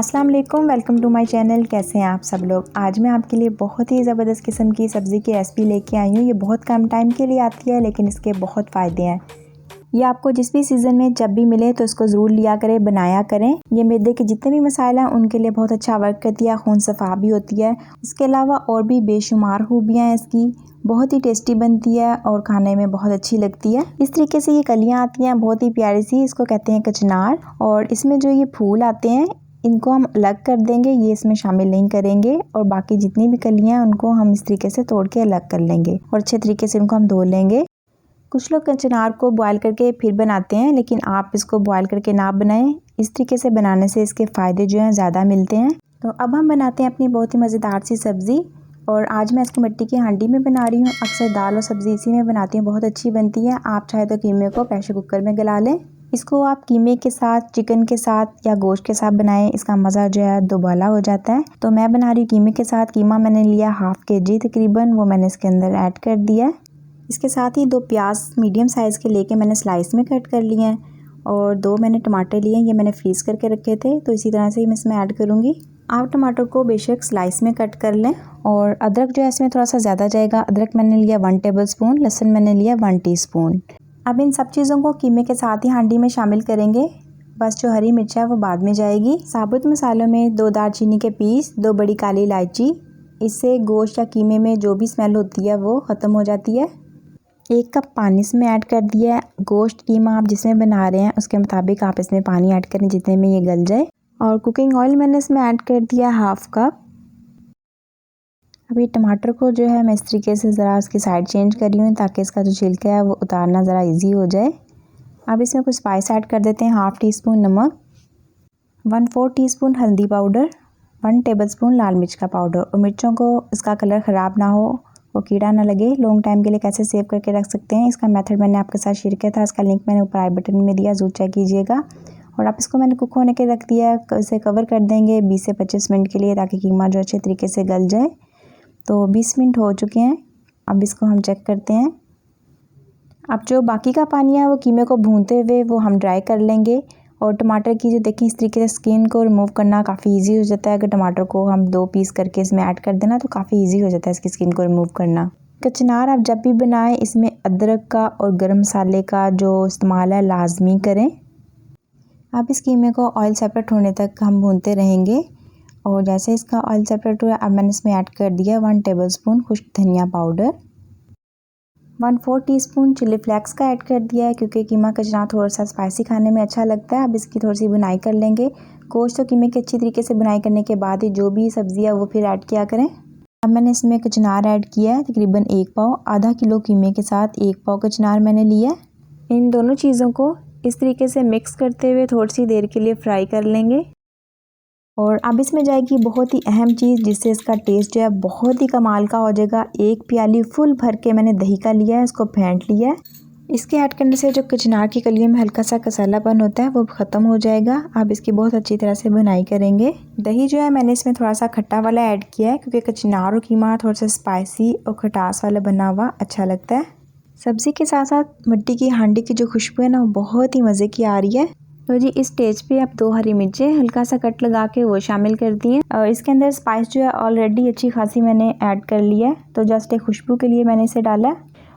अस्सलाम वालेकुम, welcome to my channel. कैसे हैं आप सब लोग। आज मैं आपके लिए बहुत ही ज़बरदस्त किस्म की सब्ज़ी की रेसिपी लेके आई हूँ। ये बहुत कम टाइम के लिए आती है लेकिन इसके बहुत फ़ायदे हैं। ये आपको जिस भी सीज़न में जब भी मिले तो इसको ज़रूर लिया करें, बनाया करें। ये मैदे के जितने भी मसाले हैं उनके लिए बहुत अच्छा वर्क करती है, खून सफ़ा भी होती है। इसके अलावा और भी बेशुमार खूबियाँ हैं इसकी। बहुत ही टेस्टी बनती है और खाने में बहुत अच्छी लगती है। इस तरीके से ये कलियाँ आती हैं बहुत ही प्यारी सी, इसको कहते हैं कचनार। और इसमें जो ये फूल आते हैं इनको हम अलग कर देंगे, ये इसमें शामिल नहीं करेंगे। और बाकी जितनी भी कलियाँ हैं उनको हम इस तरीके से तोड़ के अलग कर लेंगे और अच्छे तरीके से इनको हम धो लेंगे। कुछ लोग कचनार को बॉयल करके फिर बनाते हैं, लेकिन आप इसको बॉयल करके ना बनाएं। इस तरीके से बनाने से इसके फ़ायदे जो हैं ज़्यादा मिलते हैं। तो अब हम बनाते हैं अपनी बहुत ही मज़ेदार सी सब्ज़ी। और आज मैं इसको मिट्टी की हांडी में बना रही हूँ। अक्सर दाल और सब्ज़ी इसी में बनाती हूँ, बहुत अच्छी बनती है। आप चाहे तो कीमे को प्रेशर कुकर में गला लें। इसको आप कीमे के साथ, चिकन के साथ या गोश्त के साथ बनाएं, इसका मज़ा जो है दोबाला हो जाता है। तो मैं बना रही हूँ कीमे के साथ। कीमा मैंने लिया हाफ़ kg तकरीबन, वो मैंने इसके अंदर ऐड कर दिया है। इसके साथ ही 2 प्याज मीडियम साइज़ के लेके मैंने स्लाइस में कट कर लिए हैं। और 2 मैंने टमाटर लिए हैं, ये मैंने फ्रीज़ करके रखे थे, तो इसी तरह से ही मैं इसमें ऐड करूँगी। आप टमाटर को बेशक स्लाइस में कट कर लें। और अदरक जो है इसमें थोड़ा सा ज़्यादा जाएगा। अदरक मैंने लिया 1 टेबलस्पून, लहसुन मैंने लिया 1 टीस्पून। अब इन सब चीज़ों को कीमे के साथ ही हांडी में शामिल करेंगे। बस जो हरी मिर्च है वो बाद में जाएगी। साबुत मसालों में 2 दालचीनी के पीस, 2 बड़ी काली इलायची। इससे गोश्त या कीमे में जो भी स्मेल होती है वो ख़त्म हो जाती है। 1 कप पानी इसमें ऐड कर दिया है। गोश्त कीमा आप जिसमें बना रहे हैं उसके मुताबिक आप इसमें पानी ऐड करें जितने में ये गल जाए। और कुकिंग ऑयल मैंने इसमें ऐड कर दिया हाफ़ कप। अभी टमाटर को जो है मैं इस तरीके से ज़रा उसकी साइड चेंज कर रही हूँ ताकि इसका जो छिलका है वो उतारना ज़रा इजी हो जाए। अब इसमें कुछ स्पाइस ऐड कर देते हैं। हाफ़ टीस्पून नमक, 1/4 टीस्पून हल्दी पाउडर, 1 टेबलस्पून लाल मिर्च का पाउडर। और मिर्चों को इसका कलर ख़राब ना हो, वो कीड़ा ना लगे, लॉन्ग टाइम के लिए कैसे सेव करके रख सकते हैं, इसका मेथड मैंने आपके साथ शेयर किया था। इसका लिंक मैंने ऊपर आई बटन में दिया, ज़रूर चेक कीजिएगा। और अब इसको मैंने कुक होने के रख दिया है। इसे कवर कर देंगे 20 से 25 मिनट के लिए ताकि कीमा जो अच्छे तरीके से गल जाए। तो 20 मिनट हो चुके हैं। अब इसको हम चेक करते हैं। अब जो बाकी का पानी है वो कीमे को भूनते हुए वो हम ड्राई कर लेंगे। और टमाटर की जो देखिए इस तरीके से स्किन को रिमूव करना काफ़ी इजी हो जाता है। अगर टमाटर को हम 2 पीस करके इसमें ऐड कर देना तो काफ़ी इजी हो जाता है इसकी स्किन को रिमूव करना। कचनार आप जब भी बनाएं इसमें अदरक का और गरम मसाले का जो इस्तेमाल है लाजमी करें। अब इस कीमे को ऑयल सेपरेट होने तक हम भूनते रहेंगे। और जैसे इसका ऑयल सेपरेट हुआ अब मैंने इसमें ऐड कर दिया 1 टेबलस्पून खुश्क धनिया पाउडर, 1/4 टीस्पून चिली फ्लेक्स का ऐड कर दिया है क्योंकि कीमा कचनार थोड़ा सा स्पाइसी खाने में अच्छा लगता है। अब इसकी थोड़ी सी बुनाई कर लेंगे। गोश्त और कीमे की अच्छी तरीके से बुनाई करने के बाद ही जो भी सब्ज़ी है वो फिर ऐड किया करें। अब मैंने इसमें कचनार ऐड किया है तकरीबन 1 पाव। आधा किलो कीमे के साथ 1 पाव कचनार मैंने लिया। इन दोनों चीज़ों को इस तरीके से मिक्स करते हुए थोड़ी सी देर के लिए फ्राई कर लेंगे। और अब इसमें जाएगी बहुत ही अहम चीज़ जिससे इसका टेस्ट जो है बहुत ही कमाल का हो जाएगा। 1 प्याली फुल भर के मैंने दही का लिया है, इसको फेंट लिया है। इसके ऐड करने से जो कचनार की कलियों में हल्का सा कसालापन होता है वो ख़त्म हो जाएगा। अब इसकी बहुत अच्छी तरह से बुनाई करेंगे। दही जो है मैंने इसमें थोड़ा सा खट्टा वाला ऐड किया है क्योंकि कचनार और कीमा थोड़ा सा स्पाइसी और खटास वाला बना हुआ अच्छा लगता है। सब्ज़ी के साथ साथ मिट्टी की हांडी की जो खुशबू है ना वो बहुत ही मज़े की आ रही है। तो जी इस स्टेज पे आप 2 हरी मिर्चें हल्का सा कट लगा के वो शामिल कर दी हैं। और इसके अंदर स्पाइस जो है ऑलरेडी अच्छी खासी मैंने ऐड कर लिया है, तो जस्ट एक खुशबू के लिए मैंने इसे डाला है।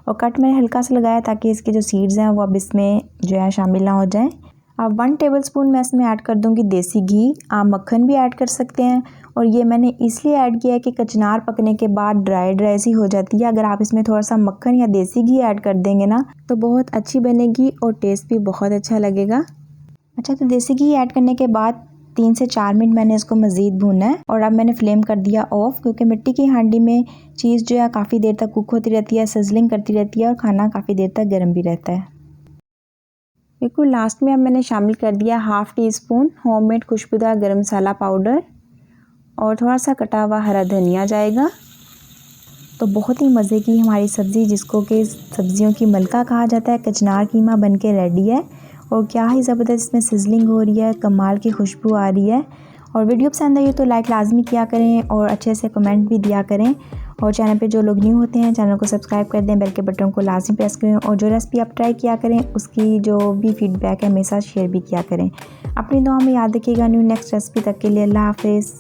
और कट मैंने हल्का सा लगाया ताकि इसके जो सीड्स हैं वो अब इसमें जो है शामिल ना हो जाएं। अब 1 टेबलस्पून मैं इसमें ऐड कर दूंगी देसी घी। आप मक्खन भी ऐड कर सकते हैं। और ये मैंने इसलिए ऐड किया है कि कचनार पकने के बाद ड्राई सी हो जाती है। अगर आप इसमें थोड़ा सा मक्खन या देसी घी ऐड कर देंगे ना तो बहुत अच्छी बनेगी और टेस्ट भी बहुत अच्छा लगेगा। अच्छा, तो देसी घी ऐड करने के बाद 3 से 4 मिनट मैंने इसको मज़ीद भूना है। और अब मैंने फ्लेम कर दिया ऑफ क्योंकि मिट्टी की हांडी में चीज़ जो है काफ़ी देर तक कुक होती रहती है, सिजलिंग करती रहती है और खाना काफ़ी देर तक गर्म भी रहता है। बिल्कुल लास्ट में अब मैंने शामिल कर दिया हाफ़ टीस्पून होममेड खुशबूदार गरम मसाला पाउडर और थोड़ा सा कटा हुआ हरा धनिया जाएगा। तो बहुत ही मज़े की हमारी सब्ज़ी जिसको कि सब्ज़ियों की मलका कहा जाता है, कचनार कीमा बन के रेडी है। और क्या ही ज़बरदस्त इसमें सिजलिंग हो रही है, कमाल की खुशबू आ रही है। और वीडियो पसंद आई तो लाइक लाजमी किया करें और अच्छे से कमेंट भी दिया करें। और चैनल पे जो लोग न्यू होते हैं चैनल को सब्सक्राइब कर दें, बेल के बटन को लाजमी प्रेस करें और जो रेसिपी आप ट्राई किया करें उसकी जो भी फीडबैक है मेरे साथ शेयर भी किया करें। अपनी दुआ में याद रखिएगा। न्यू नेक्स्ट रेसिपी तक के लिए अल्लाह हाफिज़।